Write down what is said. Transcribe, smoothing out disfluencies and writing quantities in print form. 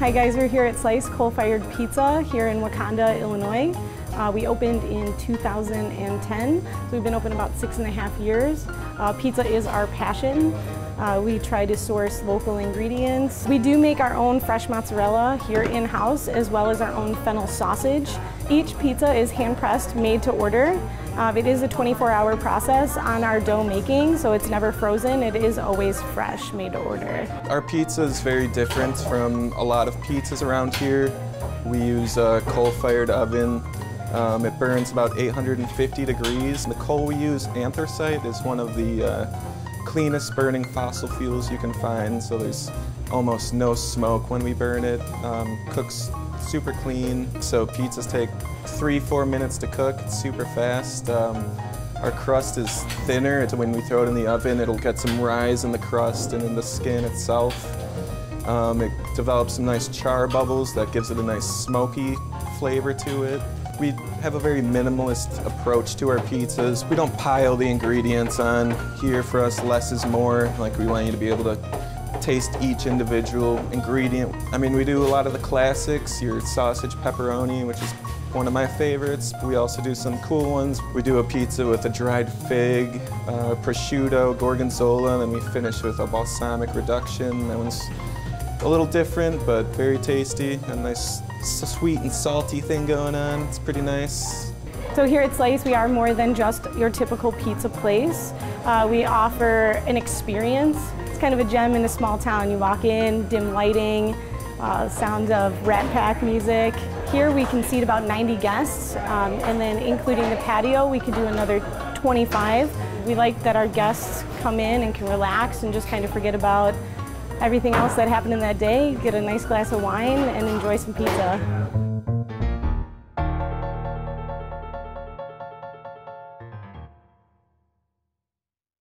Hi guys, we're here at Slyce Coal Fired Pizza here in Wauconda, Illinois. We opened in 2010, so we've been open about 6.5 years. Pizza is our passion. We try to source local ingredients. We do make our own fresh mozzarella here in-house, as well as our own fennel sausage. Each pizza is hand-pressed, made to order. It is a 24-hour process on our dough making, so it's never frozen. It is always fresh, made to order. Our pizza is very different from a lot of pizzas around here. We use a coal-fired oven. It burns about 850 degrees. The coal we use, anthracite, is one of the cleanest burning fossil fuels you can find, so there's almost no smoke when we burn it. Cooks super clean, so pizzas take 3-4 minutes to cook. It's super fast. Our crust is thinner. When we throw it in the oven, it'll get some rise in the crust and in the skin itself. It develops some nice char bubbles that gives it a nice smoky flavor to it. We have a very minimalist approach to our pizzas. We don't pile the ingredients on. Here for us, less is more. Like, we want you to be able to taste each individual ingredient. I mean, we do a lot of the classics, your sausage pepperoni, which is one of my favorites. We also do some cool ones. We do a pizza with a dried fig, prosciutto, gorgonzola, and then we finish with a balsamic reduction. That one's a little different, but very tasty. A nice sweet and salty thing going on. It's pretty nice. So here at Slyce, we are more than just your typical pizza place. We offer an experience. It's kind of a gem in a small town. You walk in, dim lighting, sounds of Rat Pack music. Here we can seat about 90 guests, and then including the patio, we could do another 25. We like that our guests come in and can relax and just kind of forget about everything else that happened in that day, get a nice glass of wine, and enjoy some pizza.